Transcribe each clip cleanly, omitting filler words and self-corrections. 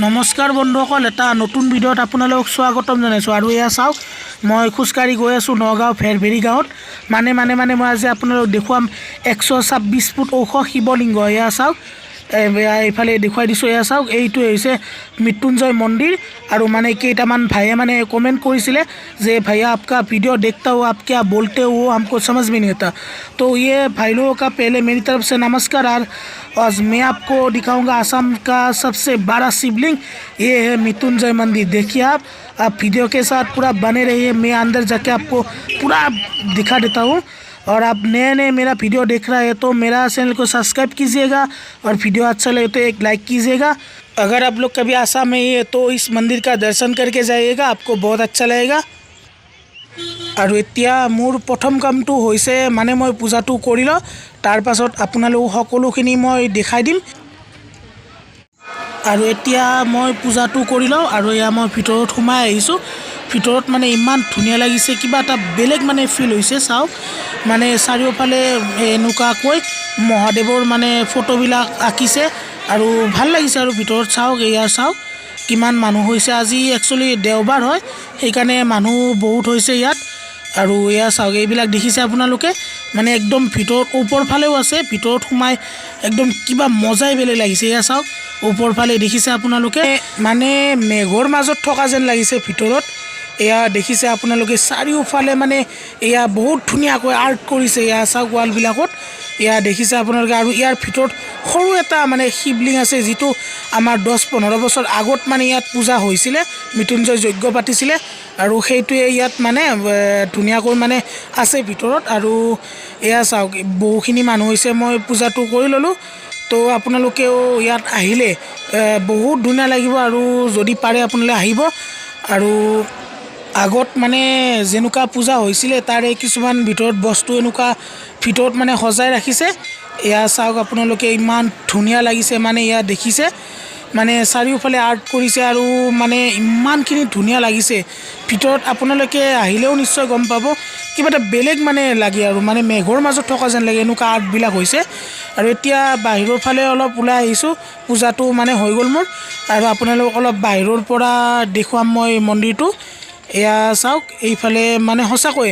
नमस्कार बंधुসকল এটা নতুন ভিডিঅ'ত আপোনালোক স্বাগতম জনাইছোঁ। আৰু এয়া চাওক মই খোজকাঢ়ি গৈ আছোঁ নগাঁও ভেৰভেৰি গাঁৱত। মানে মই আজি আপোনালোক দেখুৱাম 126 ফুট ওখ শিৱলিংগ। এয়া চাওক এইফালে দেখুৱাই দিছোঁ। এয়া চাওক এইটো হৈছে মৃত্যুঞ্জয় মন্দিৰ। আৰু মানে কেইটামান ভাইয়ে মানে কমেণ্ট কৰিছিলে যে भैया आपका वीडियो देखता हूँ, आप क्या बोलते हो हमको समझ में नहीं आता। तो ये भाई लोगों का पहले मेरी तरफ से नमस्कार। आज मैं आपको दिखाऊंगा आसाम का सबसे बड़ा शिवलिंग, ये है मृत्युंजय मंदिर। देखिए आप वीडियो के साथ पूरा बने रहिए, मैं अंदर जाके आपको पूरा दिखा देता हूँ। और आप नए मेरा वीडियो देख रहा है तो मेरा चैनल को सब्सक्राइब कीजिएगा और वीडियो अच्छा लगे तो एक लाइक कीजिएगा। अगर आप लोग कभी आसाम में है तो इस मंदिर का दर्शन करके जाइएगा, आपको बहुत अच्छा लगेगा। और এতিয়া মোৰ প্ৰথম কামটো হৈছে মানে মই পূজাটো কৰি লওঁ, তাৰ পাছত আপোনালোক সকলোখিনি মই দেখাই দিম। আৰু এতিয়া মই পূজাটো কৰি লওঁ আৰু এয়া মই ভিতৰত সোমাই আহিছোঁ। ভিতৰত মানে ইমান ধুনীয়া লাগিছে, কিবা এটা বেলেগ মানে ফিল হৈছে। চাওক মানে চাৰিওফালে এনেকুৱাকৈ মহাদেৱৰ মানে ফটোবিলাক আঁকিছে আৰু ভাল লাগিছে। আৰু ভিতৰত চাওক, এয়া চাওক কিমান মানুহ হৈছে। আজি একচুৱেলি দেওবাৰ হয়, সেইকাৰণে মানুহ বহুত হৈছে ইয়াত। আৰু এয়া চাওক এইবিলাক দেখিছে আপোনালোকে, মানে একদম ভিতৰত ওপৰ ফালেও আছে। ভিতৰত সোমাই একদম কিবা মজাই বেলেগ লাগিছে। এয়া চাওক ওপৰ ফালে দেখিছে আপোনালোকে, মানে মেঘৰ মাজত থকা যেন লাগিছে ভিতৰত। এয়া দেখিছে আপোনালোকে চাৰিওফালে মানে এয়া বহুত ধুনীয়াকৈ আৰ্ট কৰিছে। এয়া চাওক ৱালবিলাকত এয়া দেখিছে আপোনালোকে। আৰু ইয়াৰ ভিতৰত সৰু এটা মানে শিৱলিং আছে, যিটো আমাৰ 10-15 বছৰ আগত মানে ইয়াত পূজা হৈছিলে, মৃত্যুঞ্জয় যজ্ঞ পাতিছিলে। আৰু সেইটোৱে ইয়াত মানে ধুনীয়াকৈ মানে আছে ভিতৰত। আৰু এয়া চাওক বহুখিনি মানুহ হৈছে, মই পূজাটো কৰি ল'লোঁ। তো আপোনালোকেও ইয়াত আহিলে বহুত ধুনীয়া লাগিব, আৰু যদি পাৰে আপোনালোকে আহিব। আৰু আগত মানে যেনেকুৱা পূজা হৈছিলে তাৰে কিছুমান ভিতৰত বস্তু এনেকুৱা ভিতৰত মানে সজাই ৰাখিছে। এয়া চাওক আপোনালোকে ইমান ধুনীয়া লাগিছে, মানে এয়া দেখিছে মানে চাৰিওফালে আৰ্ট কৰিছে আৰু মানে ইমানখিনি ধুনীয়া লাগিছে। ভিতৰত আপোনালোকে আহিলেও নিশ্চয় গম পাব, কিবা এটা বেলেগ মানে লাগে আৰু মানে মেঘৰ মাজত থকা যেন লাগে, এনেকুৱা আৰ্টবিলাক হৈছে। আৰু এতিয়া বাহিৰৰ ফালে অলপ ওলাই আহিছোঁ, পূজাটো মানে হৈ গ'ল মোৰ। আৰু আপোনালোক অলপ বাহিৰৰ পৰা দেখুৱাম মই মন্দিৰটো। এয়া চাওক এইফালে মানে সঁচাকৈ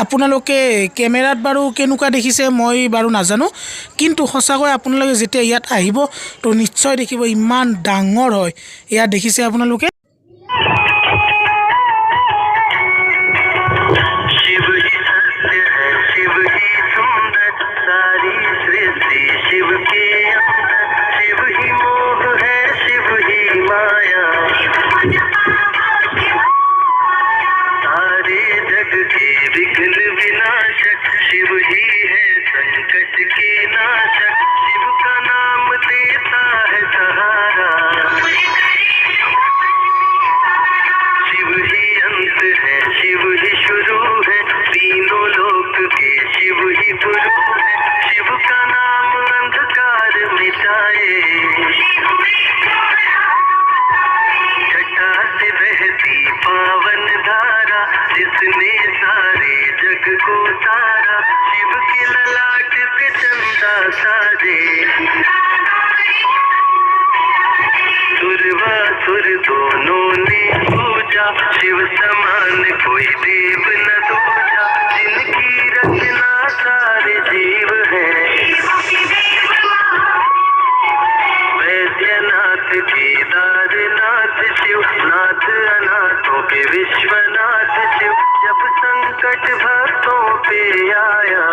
আপোনালোকে কেমেৰাত বাৰু কেনেকুৱা দেখিছে মই বাৰু নাজানো, কিন্তু সঁচাকৈ আপোনালোকে যেতিয়া ইয়াত আহিব তো নিশ্চয় দেখিব ইমান ডাঙৰ হয়। এয়া দেখিছে আপোনালোকে। दोनों ने पूजा शिव समान कोई देव न दूजा, जिनकी रचना सारे जीव हैं। वैद्यनाथ केदारनाथ शिवनाथ, अनाथों के विश्वनाथ शिव, जब संकट भक्तों पे आया,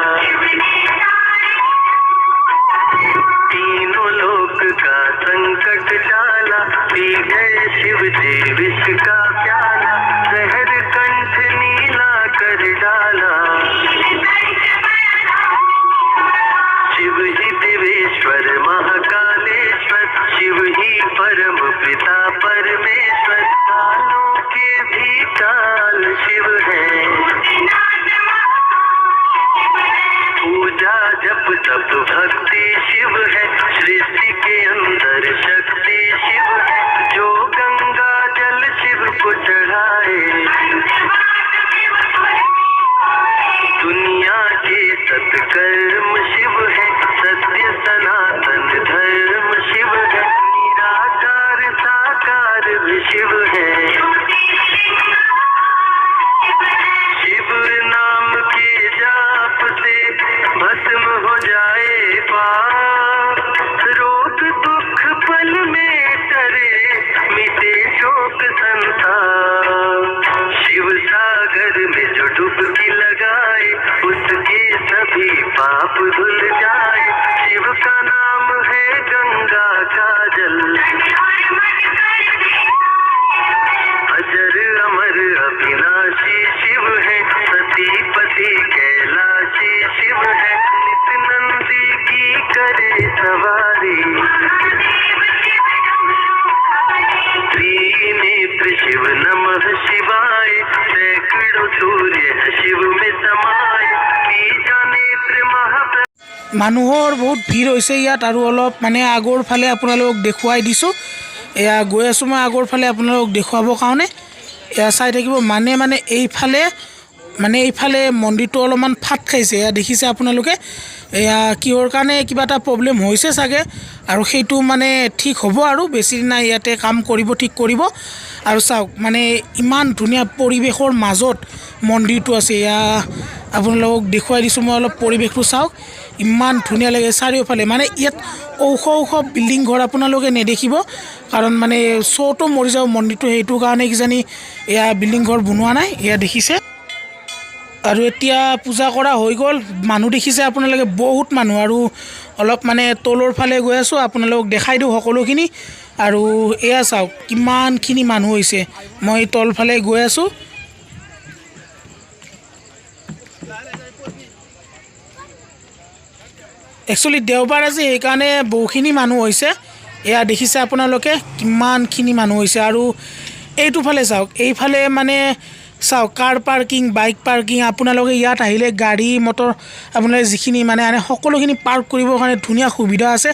तीनों लोक का संकट टाला, पी गए शिव जी विष का प्याला, जहर कंठ नीला कर डाला। शिव ही देवेश्वर महाकालेश्वर, शिव ही परम पिता परमेश्वर, कालों के भी काल शिव है। पूजा जप तप भक्ति शिव है, श्री शिव नमः शिवाय सैकड़ों सूर्य है शिव में समाये की जाने महा মানুহৰ বহুত ভিৰ হৈছে ইয়াত আৰু অলপ মানে আগৰ ফালে আপোনালোকক দেখুৱাই দিছোঁ এয়া গৈ আছোঁ মই আগৰ ফালে আপোনালোকক দেখুৱাবৰ কাৰণে এয়া চাই থাকিব মানে এইফালে মন্দিৰটো অলপমান ফাট খাইছে এয়া দেখিছে আপোনালোকে এয়া কিহৰ কাৰণে কিবা এটা প্ৰব্লেম হৈছে চাগে আৰু সেইটো মানে ঠিক হ'ব আৰু বেছি দিন নাই ইয়াতে কাম কৰিব ঠিক কৰিব আৰু চাওক মানে ইমান ধুনীয়া পৰিৱেশৰ মাজত মন্দিৰটো আছে এয়া আপোনালোকক দেখুৱাই দিছোঁ মই অলপ পৰিৱেশটো চাওক ইমান ধুনীয়া লাগে চাৰিওফালে মানে ইয়াত ওখ ওখ বিল্ডিং ঘৰ আপোনালোকে নেদেখিব কাৰণ মানে শ্ব'টো মৰি যাব মন্দিৰটো সেইটো কাৰণে কিজানি এয়া বিল্ডিং ঘৰ বনোৱা নাই এয়া দেখিছে আৰু এতিয়া পূজা কৰা হৈ গ'ল মানুহ দেখিছে আপোনালোকে বহুত মানুহ আৰু অলপ মানে তলৰ ফালে গৈ আছোঁ আপোনালোকক দেখাই দিওঁ সকলোখিনি আৰু এয়া চাওক কিমানখিনি মানুহ হৈছে মই তলফালে গৈ আছোঁ একচুৱেলি দেওবাৰ আজি সেইকাৰণে বহুখিনি মানুহ হৈছে এয়া দেখিছে আপোনালোকে কিমানখিনি মানুহ হৈছে আৰু এইটো ফালে চাওক এইফালে মানে চাওক কাৰ পাৰ্কিং বাইক পাৰ্কিং আপোনালোকে ইয়াত আহিলে গাড়ী মটৰ আপোনালোকে যিখিনি মানে সকলোখিনি পাৰ্ক কৰিবৰ কাৰণে ধুনীয়া সুবিধা আছে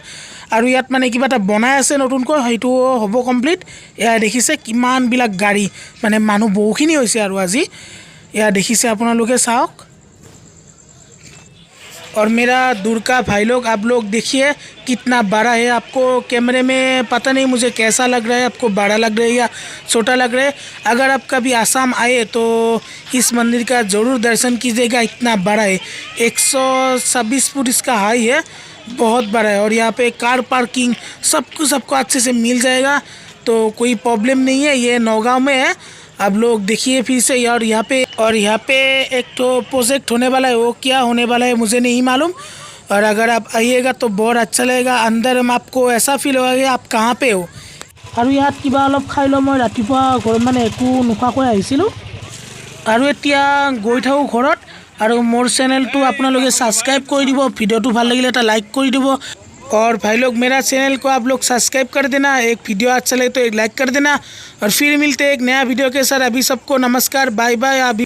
আৰু ইয়াত মানে কিবা এটা বনাই আছে নতুনকৈ সেইটো হ'ব কমপ্লিট এয়া দেখিছে কিমানবিলাক গাড়ী মানে মানুহ বহুখিনি হৈছে আৰু আজি এয়া দেখিছে আপোনালোকে চাওক और मेरा दूर का भाई लोग आप लोग देखिए कितना बड़ा है आपको कैमरे में पता नहीं मुझे कैसा लग रहा है आपको बड़ा लग रहा है या छोटा लग रहा है अगर आप कभी आसाम आए तो इस मंदिर का ज़रूर दर्शन कीजिएगा इतना बड़ा है 126 फुट इसका हाई है बहुत बड़ा है और यहाँ पे कार पार्किंग सबको अच्छे से मिल जाएगा तो कोई प्रॉब्लम नहीं है ये नौगांव में है आप लोग देखिए फिर से और यहाँ पे एक तो प्रोजेक्ट होने वाला है वो क्या होने वाला है मुझे नहीं मालूम और अगर आप आइएगा तो बहुत अच्छा लगेगा अंदर में आपको ऐसा फील होगा कि आप कहाँ पे हो और यहाँ किबा अलप खाई लो मैं रातिपुवा घर माने एकु नुखुवाকৈ আহিছিলোঁ আৰু এতিয়া গৈ থাকোঁ ঘৰত আৰু মোৰ চেনেলটো আপোনালোকে সাবস্ক্ৰাইব কৰি দিব ভিডিওটো ভাল লাগিলে এটা লাইক কৰি দিব और भाई लोग मेरा चैनल को आप लोग सब्सक्राइब कर देना एक वीडियो अच्छा लगे तो एक लाइक कर देना और फिर मिलते हैं एक नया वीडियो के साथ अभी सबको नमस्कार बाय बाय अभी